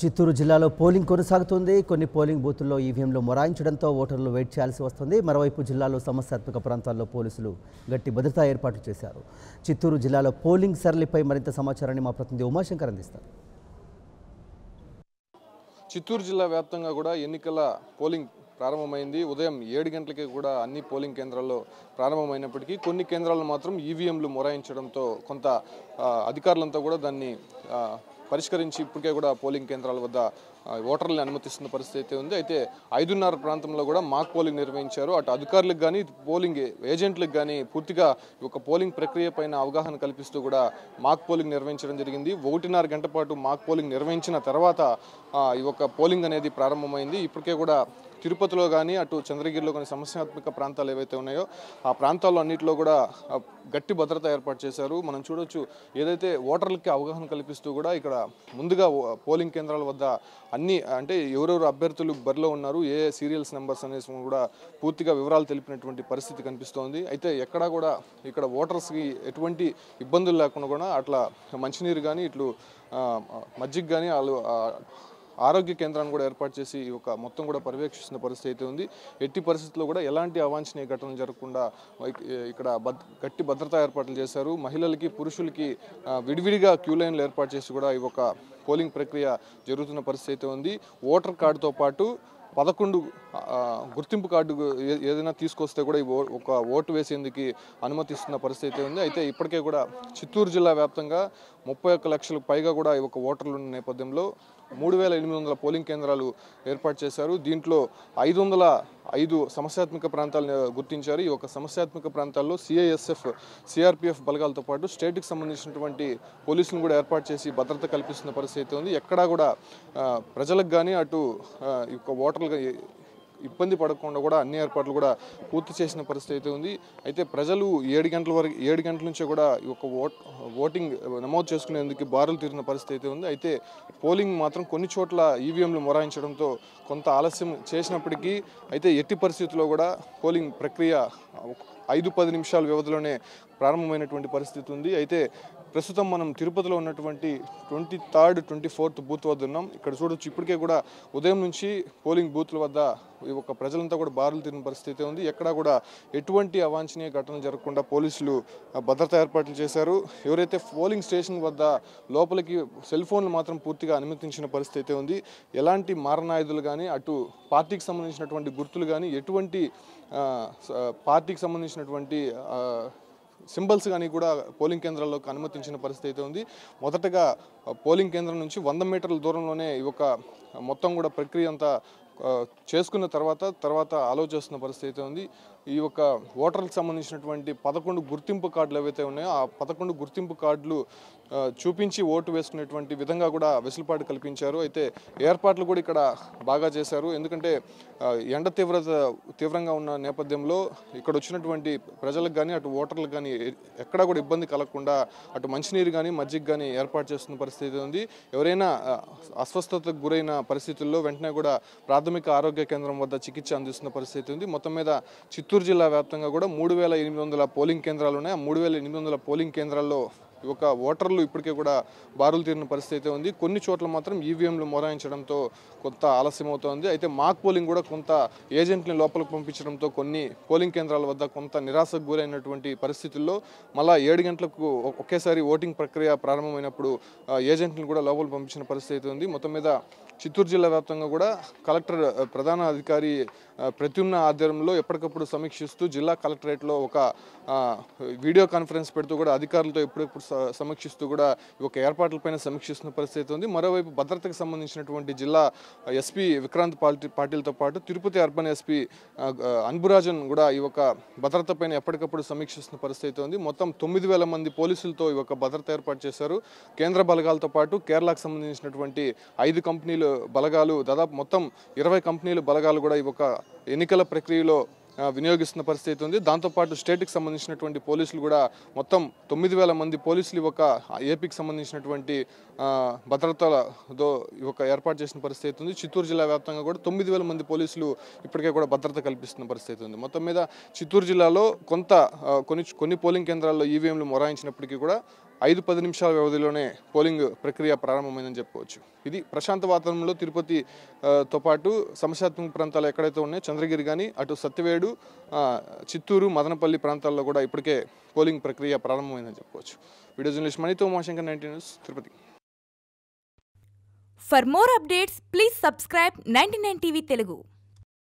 చిత్తూరు జిల్లాలో పోలింగ్ కొనసాగుతుంది. కొన్ని పోలింగ్ బూతుల్లో ఈవీఎంలు మొరాయించడంతో ఓటర్లు వెయిట్ చేయాల్సి వస్తుంది. మరోవైపు జిల్లాలో సమస్యాత్మక ప్రాంతాల్లో పోలీసులు గట్టి భద్రతా ఏర్పాట్లు చేశారు. చిత్తూరు జిల్లాలో పోలింగ్ సరళిపై మరింత సమాచారాన్ని మా ప్రతినిధి ఉమాశంకర్ అందిస్తారు. చిత్తూరు జిల్లా వ్యాప్తంగా కూడా ఎన్నికల పోలింగ్ ప్రారంభమైంది. ఉదయం 7 గంటలకే కూడా అన్ని పోలింగ్ కేంద్రాల్లో ప్రారంభమైనప్పటికీ కొన్ని కేంద్రాల్లో మాత్రం ఈవీఎంలు మొరాయించడంతో కొంత అధికారులంతా కూడా దాన్ని పరిష్కరించి ఇప్పటికే కూడా పోలింగ్ కేంద్రాల వద్ద ఓటర్లను అనుమతిస్తున్న పరిస్థితి అయితే ఉంది. అయితే 5:30 ప్రాంతంలో కూడా మాక్ పోలింగ్ నిర్వహించారు. అటు అధికారులకు కానీ పోలింగ్ ఏజెంట్లకు కానీ పూర్తిగా ఒక పోలింగ్ ప్రక్రియ పైన అవగాహన కల్పిస్తూ కూడా మాక్ పోలింగ్ నిర్వహించడం జరిగింది. 1:30 గంట పాటు మాక్ పోలింగ్ నిర్వహించిన తర్వాత ఈ ఒక పోలింగ్ అనేది ప్రారంభమైంది. ఇప్పటికే కూడా తిరుపతిలో కానీ అటు చంద్రగిరిలో కొన్ని సమస్యాత్మక ప్రాంతాలు ఏవైతే ఉన్నాయో ఆ ప్రాంతాల్లో అన్నింటిలో కూడా గట్టి భద్రత ఏర్పాటు చేశారు. మనం చూడొచ్చు, ఏదైతే ఓటర్లకి అవగాహన కల్పిస్తూ కూడా ఇక్కడ ముందుగా పోలింగ్ కేంద్రాల వద్ద అన్ని అంటే ఎవరెవరు అభ్యర్థులు బరిలో ఉన్నారు, ఏ సీరియల్స్ నెంబర్స్ అనేసి కూడా పూర్తిగా వివరాలు తెలిపినటువంటి పరిస్థితి కనిపిస్తోంది. అయితే ఎక్కడా కూడా ఇక్కడ ఓటర్స్కి ఎటువంటి ఇబ్బందులు లేకుండా కూడా అట్లా మంచినీరు కానీ ఇట్లు మజ్జిగ కానీ వాళ్ళు ఆరోగ్య కేంద్రాన్ని కూడా ఏర్పాటు చేసి ఒక మొత్తం కూడా పర్యవేక్షిస్తున్న పరిస్థితి అయితే ఉంది. ఎట్టి పరిస్థితుల్లో కూడా ఎలాంటి అవాంఛనీయ ఘటనలు జరగకుండా ఇక్కడ గట్టి భద్రతా ఏర్పాట్లు చేశారు. మహిళలకి పురుషులకి విడివిడిగా క్యూ లైన్లు ఏర్పాటు చేసి కూడా ఈ ఒక పోలింగ్ ప్రక్రియ జరుగుతున్న పరిస్థితి అయితే ఉంది. ఓటర్ కార్డుతో పాటు 11 గుర్తింపు కార్డు ఏదైనా తీసుకొస్తే కూడా ఒక ఓటు వేసేందుకు అనుమతిస్తున్న పరిస్థితి ఉంది. అయితే ఇప్పటికే కూడా చిత్తూరు జిల్లా వ్యాప్తంగా 31 లక్షలకు పైగా కూడా ఈ ఒక ఓటర్లు ఉన్న నేపథ్యంలో 3800 పోలింగ్ కేంద్రాలు ఏర్పాటు చేశారు. దీంట్లో 505 సమస్యాత్మక ప్రాంతాలను గుర్తించారు. ఈ ఒక సమస్యాత్మక ప్రాంతాల్లో సిఐఎస్ఎఫ్, సిఆర్పిఎఫ్ బలగాలతో పాటు స్టేట్కి సంబంధించినటువంటి పోలీసులను కూడా ఏర్పాటు చేసి భద్రత కల్పిస్తున్న పరిస్థితి ఉంది. ఎక్కడా కూడా ప్రజలకు కానీ అటు ఈ యొక్క ఓటర్లు ఇబ్బంది పడకుండా కూడా అన్ని ఏర్పాట్లు కూడా పూర్తి చేసిన పరిస్థితి అయితే ఉంది. అయితే ప్రజలు 7 గంటల నుంచే కూడా ఈ యొక్క ఓటింగ్ నమోదు చేసుకునేందుకు బారులు తీరిన పరిస్థితి అయితే ఉంది. అయితే పోలింగ్ మాత్రం కొన్ని చోట్ల ఈవీఎంలు మొరాయించడంతో కొంత ఆలస్యం చేసినప్పటికీ అయితే ఎట్టి పరిస్థితుల్లో కూడా పోలింగ్ ప్రక్రియ 5-10 నిమిషాల వ్యవధిలోనే ప్రారంభమైనటువంటి పరిస్థితి ఉంది. అయితే ప్రస్తుతం మనం తిరుపతిలో ఉన్నటువంటి 23rd, 24th బూత్ వద్ద ఉన్నాం. ఇక్కడ చూడొచ్చు, ఇప్పటికే కూడా ఉదయం నుంచి పోలింగ్ బూత్ల వద్ద ఈ ఒక ప్రజలంతా కూడా బారులు తీరిన పరిస్థితి ఉంది. ఎక్కడా కూడా ఎటువంటి అవాంఛనీయ ఘటనలు జరగకుండా పోలీసులు భద్రతా ఏర్పాట్లు చేశారు. ఎవరైతే పోలింగ్ స్టేషన్ వద్ద లోపలికి సెల్ ఫోన్లు మాత్రం పూర్తిగా అనుమతించిన పరిస్థితి ఉంది. ఎలాంటి మారణాయుధాలు కానీ అటు పార్టీకి సంబంధించినటువంటి గుర్తులు కానీ ఎటువంటి పార్టీకి సంబంధించినటువంటి సింబల్స్ కానీ కూడా పోలింగ్ కేంద్రాల్లోకి అనుమతించిన పరిస్థితి అయితే ఉంది. మొదటగా పోలింగ్ కేంద్రం నుంచి 100 మీటర్ల దూరంలోనే ఈ ఒక మొత్తం కూడా ప్రక్రియ అంతా చేసుకున్న తర్వాత అలౌ చేస్తున్న పరిస్థితి ఉంది. ఈ యొక్క ఓటర్లకు సంబంధించినటువంటి 11 గుర్తింపు కార్డులు ఏవైతే ఉన్నాయో ఆ 11 గుర్తింపు కార్డులు చూపించి ఓటు వేసుకునేటువంటి విధంగా కూడా వెసులుబాటు కల్పించారు. అయితే ఏర్పాట్లు కూడా ఇక్కడ బాగా చేశారు. ఎందుకంటే ఎండ తీవ్రంగా ఉన్న నేపథ్యంలో ఇక్కడ వచ్చినటువంటి ప్రజలకు కానీ అటు ఓటర్లకు కానీ ఎక్కడా కూడా ఇబ్బంది కలగకుండా అటు మంచినీరు కానీ మజ్జిగ కానీ ఏర్పాటు చేస్తున్న పరిస్థితి ఉంది. ఎవరైనా అస్వస్థతకు గురైన పరిస్థితుల్లో వెంటనే కూడా ప్రాథమిక ఆరోగ్య కేంద్రం వద్ద చికిత్స అందిస్తున్న పరిస్థితి ఉంది. మొత్తం మీద చిత్తూరు జిల్లా వ్యాప్తంగా కూడా 3800 పోలింగ్ కేంద్రాలు ఉన్నాయి. ఆ 3800 పోలింగ్ కేంద్రాల్లో ఒక ఓటర్లు ఇప్పటికే కూడా బారులు తీరిన పరిస్థితి ఉంది. కొన్ని చోట్ల మాత్రం ఈవీఎంలు మొరాయించడంతో కొంత ఆలస్యం అవుతోంది. అయితే మాక్ పోలింగ్ కూడా కొంత ఏజెంట్ని లోపలికి పంపించడంతో కొన్ని పోలింగ్ కేంద్రాల వద్ద కొంత నిరాశకు గురైనటువంటి పరిస్థితుల్లో మళ్ళా 7 గంటలకు ఒకేసారి ఓటింగ్ ప్రక్రియ ప్రారంభమైనప్పుడు ఏజెంట్ని కూడా లోపలికి పంపించిన పరిస్థితి ఉంది. మొత్తం మీద చిత్తూరు జిల్లా వ్యాప్తంగా కూడా కలెక్టర్ ప్రధాన అధికారి ప్రత్యుమ్న ఆధ్వర్యంలో ఎప్పటికప్పుడు సమీక్షిస్తూ జిల్లా కలెక్టరేట్లో ఒక వీడియో కాన్ఫరెన్స్ పెడుతూ కూడా అధికారులతో ఎప్పుడెప్పుడు సమీక్షిస్తూ కూడా ఒక ఏర్పాట్లపైన సమీక్షిస్తున్న పరిస్థితి ఉంది. మరోవైపు భద్రతకు సంబంధించినటువంటి జిల్లా ఎస్పీ విక్రాంత్ పాటిల్తో పాటు తిరుపతి అర్బన్ ఎస్పీ అన్బురాజన్ కూడా ఈ ఒక భద్రతపైన ఎప్పటికప్పుడు సమీక్షిస్తున్న పరిస్థితి ఉంది. మొత్తం 9000 మంది పోలీసులతో ఈ ఒక భద్రత ఏర్పాటు చేశారు. కేంద్ర బలగాలతో పాటు కేరళకు సంబంధించినటువంటి 5 కంపెనీలు బలగాలు, దాదాపు మొత్తం 20 కంపెనీలు బలగాలు కూడా ఈ ఒక ఎన్నికల ప్రక్రియలో వినియోగిస్తున్న పరిస్థితి ఉంది. దాంతోపాటు స్టేట్కి సంబంధించినటువంటి పోలీసులు కూడా మొత్తం 9000 మంది పోలీసులు ఒక ఏపీకి సంబంధించినటువంటి భద్రతతో ఒక ఏర్పాటు చేసిన పరిస్థితి ఉంది. చిత్తూరు జిల్లా వ్యాప్తంగా కూడా 9000 మంది పోలీసులు ఇప్పటికే కూడా భద్రత కల్పిస్తున్న పరిస్థితి ఉంది. మొత్తం మీద చిత్తూరు జిల్లాలో కొన్ని పోలింగ్ కేంద్రాల్లో ఈవీఎంలు మొరాయించినప్పటికీ కూడా 5-10 నిమిషాల వ్యవధిలోనే పోలింగ్ ప్రక్రియ ప్రారంభమైందని చెప్పుకోవచ్చు. ఇది ప్రశాంత వాతావరణంలో తిరుపతితో పాటు సమస్యాత్మక ప్రాంతాలు ఎక్కడైతే ఉన్నాయో చంద్రగిరి కానీ అటు సత్యవేడు, చిత్తూరు, మదనపల్లి ప్రాంతాల్లో కూడా ఇప్పటికే పోలింగ్ ప్రక్రియ ప్రారంభమైందని చెప్పుకోవచ్చు. వీడియో జర్నలిస్ట్ మనీతో Umashankar, 19 news, Tirupati. For more updates, please subscribe 99 TV Telugu.